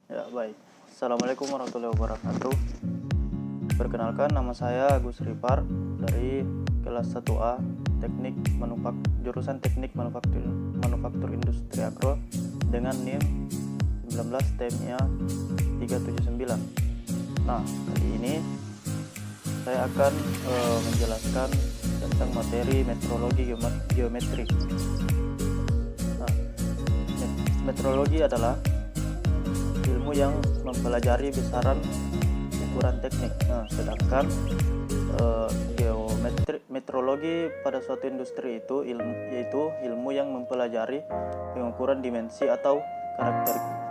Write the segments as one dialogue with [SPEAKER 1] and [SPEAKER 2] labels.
[SPEAKER 1] Ya, baik. Assalamualaikum warahmatullahi wabarakatuh. Perkenalkan, nama saya Agus Ripar dari kelas 1A jurusan Teknik Manufaktur Industri Agro dengan NIM 19 TMIA 379. Nah, kali ini saya akan menjelaskan tentang materi metrologi geometrik. Nah, metrologi adalah ilmu yang mempelajari besaran ukuran teknik. Nah, sedangkan metrologi pada suatu industri itu yaitu ilmu yang mempelajari pengukuran dimensi atau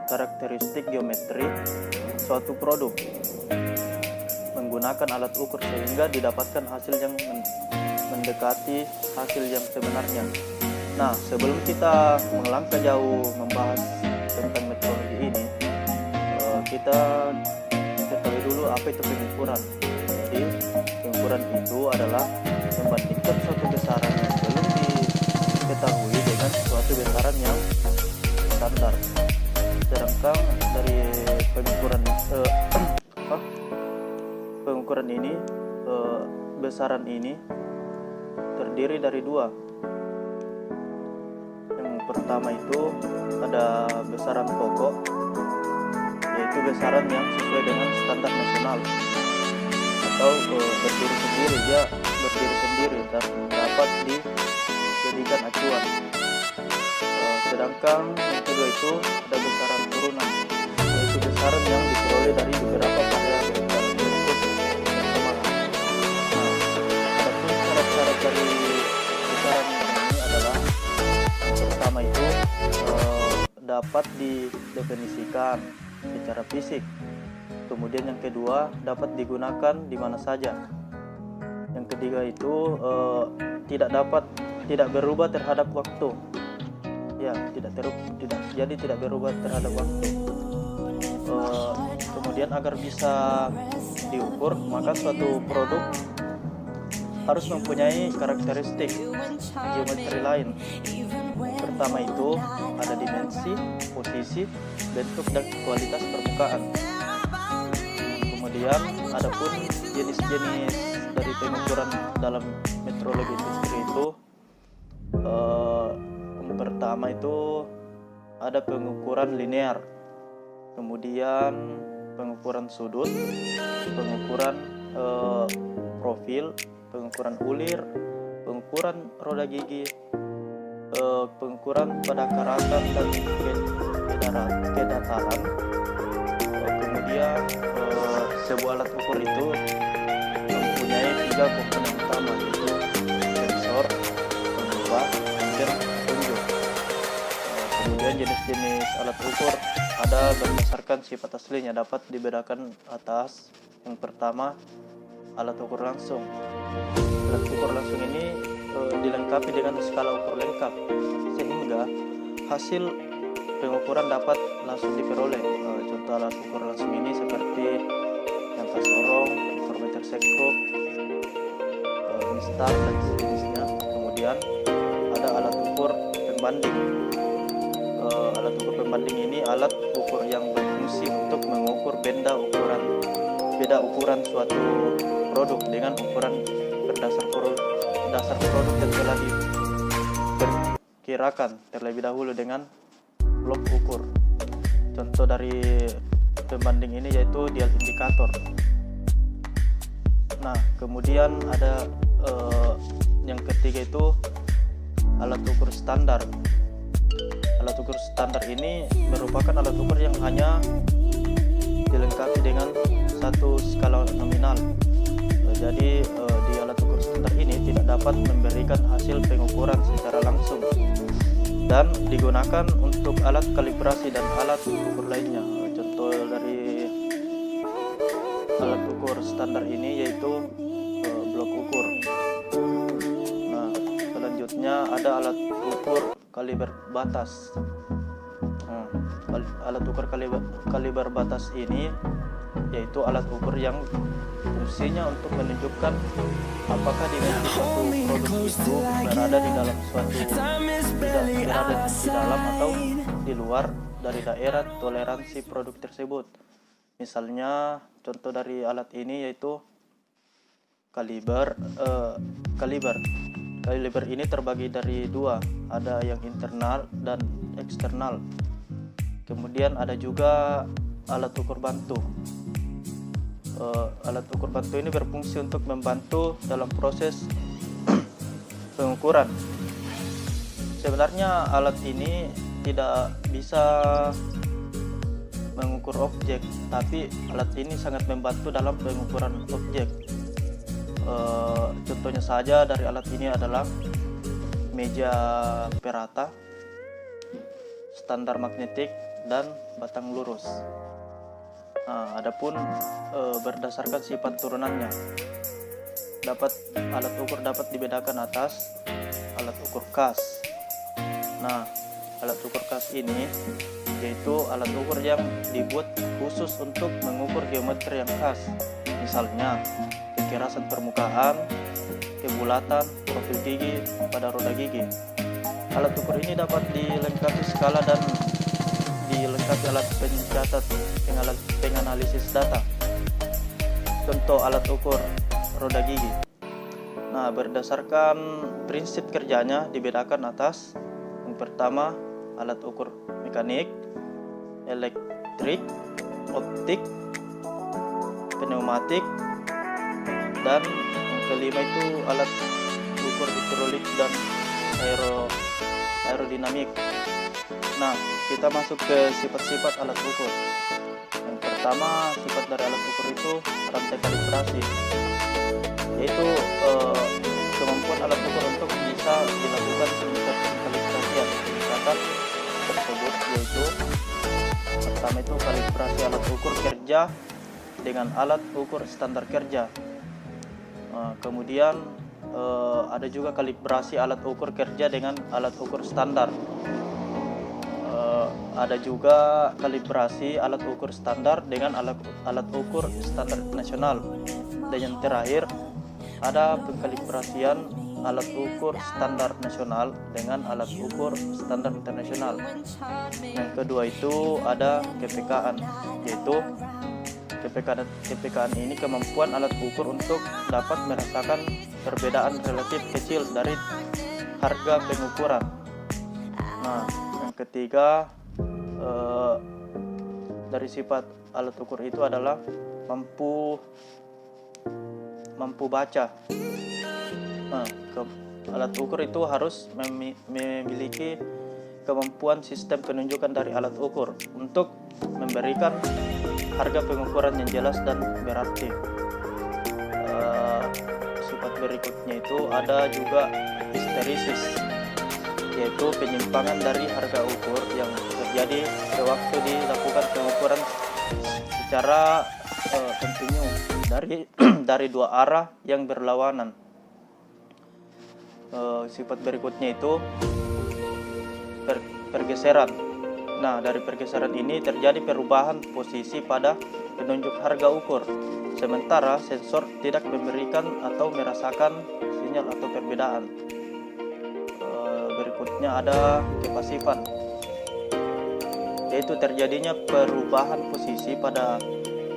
[SPEAKER 1] karakteristik geometri suatu produk menggunakan alat ukur sehingga didapatkan hasil yang mendekati hasil yang sebenarnya. Nah, sebelum kita melangkah jauh membahas tentang metrologi ini, kita ketahui dulu apa itu pengukuran. Jadi pengukuran itu adalah membandingkan suatu besaran yang belum diketahui dengan suatu besaran yang standar. Sedangkan dari pengukuran ini, besaran ini terdiri dari dua. Yang pertama itu ada besaran pokok, yaitu besaran yang sesuai dengan standar nasional atau berdiri sendiri dan dapat dijadikan acuan. Sedangkan yang kedua itu ada besaran turunan, yaitu besaran yang diperoleh dari beberapa variabel bentuk bersamaan. Nah, adapun syarat-syarat dari besaran ini adalah yang pertama itu dapat didefinisikan secara fisik. Kemudian yang kedua dapat digunakan di mana saja. Yang ketiga itu tidak berubah terhadap waktu. Ya, tidak berubah terhadap waktu. Kemudian agar bisa diukur, maka suatu produk harus mempunyai karakteristik geometri lain. Pertama itu ada dimensi, posisi, bentuk dan kualitas permukaan. Kemudian adapun jenis-jenis dari pengukuran dalam metrologi industri itu, yang pertama itu ada pengukuran linear, kemudian pengukuran sudut, pengukuran profil, pengukuran ulir, pengukuran roda gigi, pengukuran pada karatan dan kedataran. Kemudian sebuah alat ukur itu mempunyai 3 komponen utama, yaitu sensor, pengubah, dan penunjuk. Kemudian jenis-jenis alat ukur ada berdasarkan sifat aslinya, dapat dibedakan atas. Yang pertama, alat ukur langsung. Alat ukur langsung ini dilengkapi dengan skala ukur lengkap, sehingga hasil pengukuran dapat langsung diperoleh. Contoh alat ukur langsung ini seperti jangka sorong, micrometer sekrup, instar dan sejenisnya. Kemudian ada alat ukur pembanding. Alat ukur pembanding ini alat ukur yang berfungsi untuk mengukur beda ukuran suatu produk dengan ukuran berdasar produk yang telah diperkirakan terlebih dahulu dengan blok ukur. Contoh dari pembanding ini yaitu dial indikator. Nah, kemudian ada yang ketiga itu alat ukur standar. Alat ukur standar ini merupakan alat ukur yang hanya dilengkapi dengan satu skala nominal. Jadi di alat ukur standar ini tidak dapat memberikan hasil pengukuran secara langsung dan digunakan untuk alat kalibrasi dan alat ukur lainnya. Contoh dari alat ukur standar ini yaitu blok ukur. Nah, selanjutnya ada alat ukur kaliber batas. Alat ukur kaliber batas ini yaitu alat ukur yang fungsinya untuk menunjukkan apakah dimensi suatu produk itu berada di dalam atau di luar dari daerah toleransi produk tersebut. Misalnya contoh dari alat ini yaitu kaliber. Kaliber ini terbagi dari dua, ada yang internal dan eksternal. Kemudian ada juga alat ukur bantu. Alat ukur bantu ini berfungsi untuk membantu dalam proses pengukuran. Sebenarnya alat ini tidak bisa mengukur objek, tapi alat ini sangat membantu dalam pengukuran objek. Contohnya saja dari alat ini adalah meja perata, standar magnetik, dan batang lurus. Adapun berdasarkan sifat turunannya, alat ukur dapat dibedakan atas alat ukur kas. Nah, alat ukur kas ini yaitu alat ukur yang dibuat khusus untuk mengukur geometri yang khas, misalnya kekerasan permukaan, kebulatan, profil gigi pada roda gigi. Alat ukur ini dapat dilengkapi skala dan dilengkapi alat pencatat penganalisis data. Contoh alat ukur roda gigi. Nah, berdasarkan prinsip kerjanya dibedakan atas yang pertama alat ukur mekanik, elektrik, optik, pneumatik, dan yang kelima itu alat ukur hidrolik dan aerodinamik. Nah, kita masuk ke sifat-sifat alat ukur. Yang pertama, sifat dari alat ukur itu rantai kalibrasi, yaitu kemampuan alat ukur untuk bisa dilakukan kalibrasi atau peningkatan tersebut, yaitu pertama itu kalibrasi alat ukur kerja dengan alat ukur standar kerja. Kemudian ada juga kalibrasi alat ukur kerja dengan alat ukur standar. Ada juga kalibrasi alat ukur standar dengan alat ukur standar nasional. Dan yang terakhir ada pengkalibrasian alat ukur standar nasional dengan alat ukur standar internasional. Yang kedua itu ada KPKan, yaitu KPKan ini kemampuan alat ukur untuk dapat merasakan perbedaan relatif kecil dari harga pengukuran. Nah, yang ketiga dari sifat alat ukur itu adalah mampu baca. Nah, alat ukur itu harus memiliki kemampuan sistem penunjukan dari alat ukur untuk memberikan harga pengukuran yang jelas dan berarti. Sifat berikutnya itu ada juga histerisis, yaitu penyimpangan dari harga ukur yang terjadi sewaktu dilakukan pengukuran secara kontinu dari dua arah yang berlawanan. Sifat berikutnya itu pergeseran. Nah, dari pergeseran ini terjadi perubahan posisi pada penunjuk harga ukur, sementara sensor tidak memberikan atau merasakan sinyal atau perbedaan. Berikutnya ada kepasifan, yaitu terjadinya perubahan posisi pada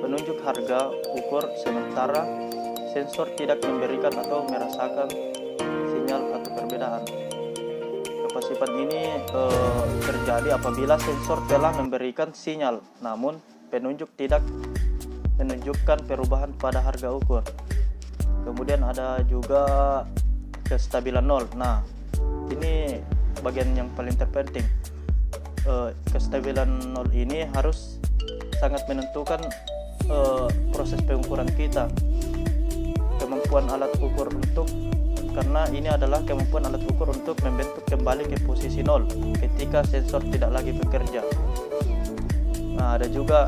[SPEAKER 1] penunjuk harga ukur sementara sensor tidak memberikan atau merasakan sinyal atau perbedaan. Kepasifan ini terjadi apabila sensor telah memberikan sinyal namun penunjuk tidak menunjukkan perubahan pada harga ukur. Kemudian ada juga kestabilan nol. Nah, ini bagian yang paling terpenting. Kestabilan nol ini harus sangat menentukan proses pengukuran kita. Kemampuan alat ukur karena ini adalah kemampuan alat ukur untuk membentuk kembali ke posisi nol ketika sensor tidak lagi bekerja. Nah, ada juga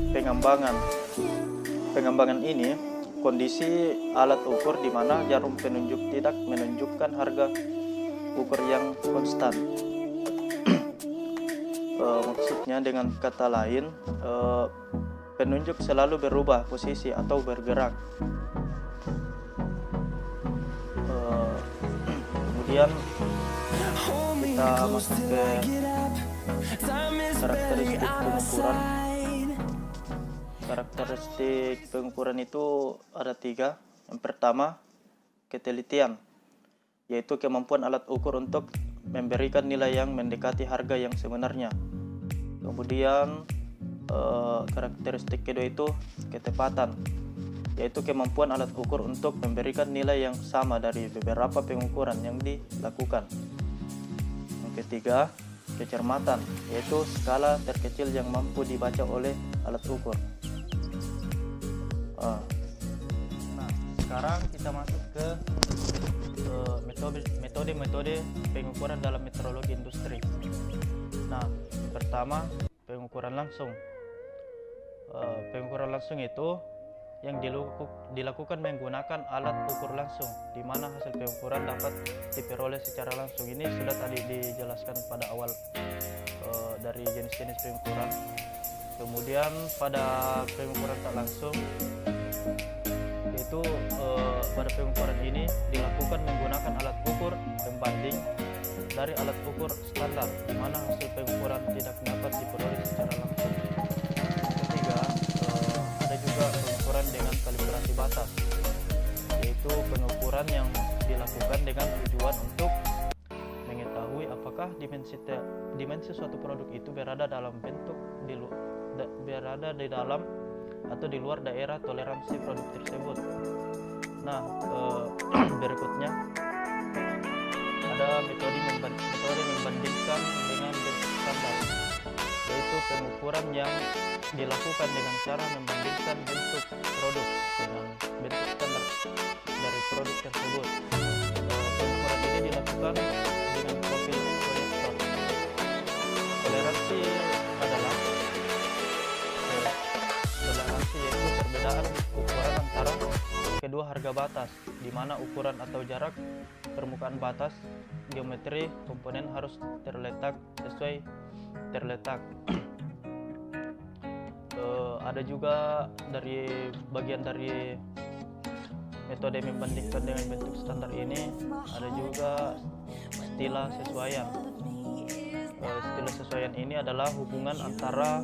[SPEAKER 1] pengembangan. Pengembangan ini kondisi alat ukur di mana jarum penunjuk tidak menunjukkan harga ukur yang konstan. Maksudnya dengan kata lain, penunjuk selalu berubah posisi atau bergerak. Kemudian kita masuk ke Karakteristik pengukuran itu ada 3. Yang pertama, ketelitian, yaitu kemampuan alat ukur untuk memberikan nilai yang mendekati harga yang sebenarnya. Kemudian karakteristik kedua itu ketepatan, yaitu kemampuan alat ukur untuk memberikan nilai yang sama dari beberapa pengukuran yang dilakukan. Yang ketiga, kecermatan, yaitu skala terkecil yang mampu dibaca oleh alat ukur. Nah, sekarang kita masuk ke metode pengukuran dalam metrologi industri. Nah, pertama, pengukuran langsung. Pengukuran langsung itu yang dilakukan menggunakan alat ukur langsung, di mana hasil pengukuran dapat diperoleh secara langsung. Ini sudah tadi dijelaskan pada awal dari jenis-jenis pengukuran. Kemudian pada pengukuran tak langsung, yaitu pada pengukuran ini dilakukan menggunakan alat ukur pembanding dari alat ukur standar, di mana hasil pengukuran tidak dapat diperoleh secara langsung. Ketiga, ada juga pengukuran dengan kalibrasi batas, yaitu pengukuran yang dilakukan dengan tujuan untuk mengetahui apakah dimensi suatu produk itu berada di dalam atau di luar daerah toleransi produk tersebut. Nah, berikutnya ada metode membandingkan dengan bentuk standar, yaitu pengukuran yang dilakukan dengan cara membandingkan bentuk produk dengan bentuk standar dari produk tersebut. Pengukuran ini dilakukan dengan profil proyektor. Toleransi adalah yaitu perbedaan ukuran antara kedua harga batas, di mana ukuran atau jarak permukaan batas geometri komponen harus terletak sesuai terletak. Ada juga dari bagian dari metode membandingkan dengan bentuk standar ini, ada juga istilah sesuaian. Istilah sesuaian ini adalah hubungan antara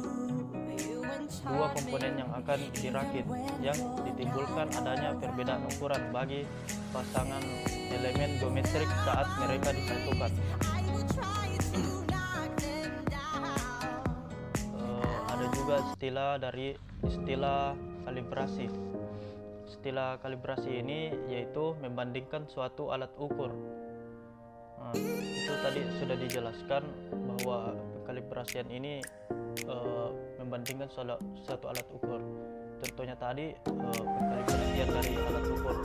[SPEAKER 1] dua komponen yang akan dirakit yang ditimbulkan adanya perbedaan ukuran bagi pasangan elemen geometrik saat mereka disatukan. Ada juga istilah kalibrasi. Istilah kalibrasi ini yaitu membandingkan suatu alat ukur. Itu tadi sudah dijelaskan bahwa kalibrasian ini membandingkan suatu alat ukur. Contohnya tadi kalibrasian dari alat ukur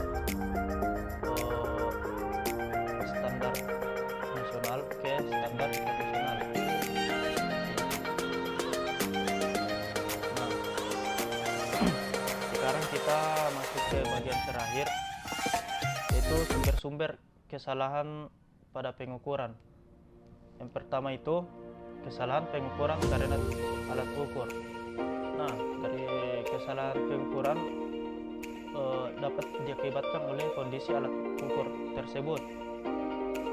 [SPEAKER 1] standar nasional ke standar internasional. Nah, sekarang kita masuk ke bagian terakhir, yaitu sumber-sumber kesalahan pada pengukuran. Yang pertama itu kesalahan pengukuran karena alat ukur. Nah, dari kesalahan pengukuran dapat diakibatkan oleh kondisi alat ukur tersebut.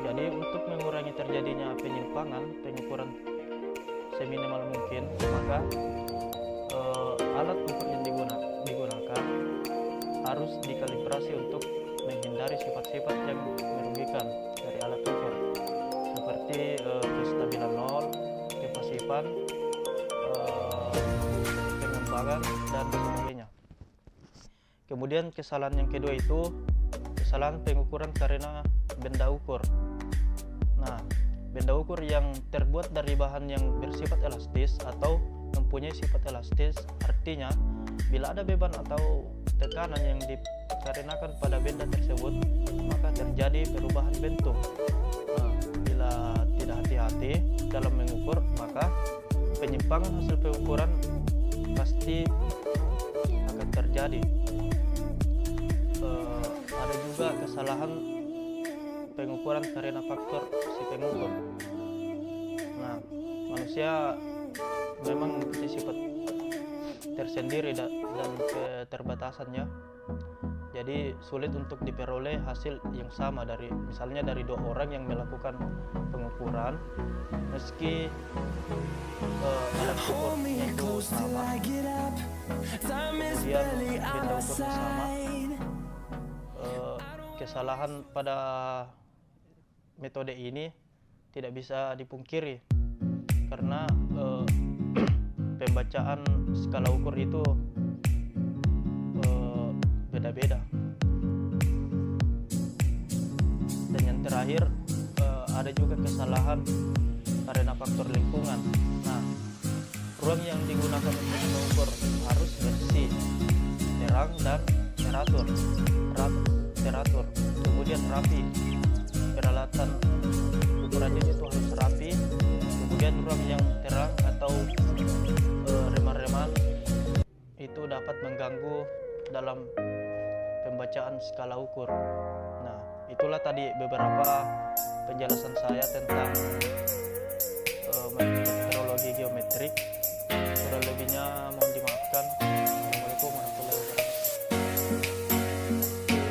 [SPEAKER 1] Jadi untuk mengurangi terjadinya penyimpangan pengukuran seminimal mungkin, maka alat ukur yang digunakan harus dikalibrasi untuk menghindari sifat-sifat yang merugikan dari alat ukur, seperti kestabilan nol, kepasifan, pengembangan, dan sebagainya. Kemudian kesalahan yang kedua itu kesalahan pengukuran karena benda ukur. Nah, benda ukur yang terbuat dari bahan yang bersifat elastis atau mempunyai sifat elastis, artinya bila ada beban atau tekanan yang dikarenakan pada benda tersebut, maka terjadi perubahan bentuk. Nah, bila tidak hati-hati dalam mengukur, maka penyimpangan hasil pengukuran pasti akan terjadi. Ada juga kesalahan pengukuran karena faktor si pengukur. Nah, manusia memang mempunyai sifat tersendiri dan keterbatasannya. Jadi sulit untuk diperoleh hasil yang sama misalnya dari dua orang yang melakukan pengukuran, meski ukurnya itu sama, kemudian benda ukurnya sama. Kesalahan pada metode ini tidak bisa dipungkiri karena pembacaan skala ukur itu beda-beda. Dan yang terakhir, ada juga kesalahan karena faktor lingkungan. Nah, ruang yang digunakan untuk mengukur harus bersih, terang, dan teratur, kemudian rapi. Peralatan ukurannya itu harus rapi, kemudian ruang yang terang atau reman-reman itu dapat mengganggu dalam pembacaan skala ukur. Nah, itulah tadi beberapa penjelasan saya tentang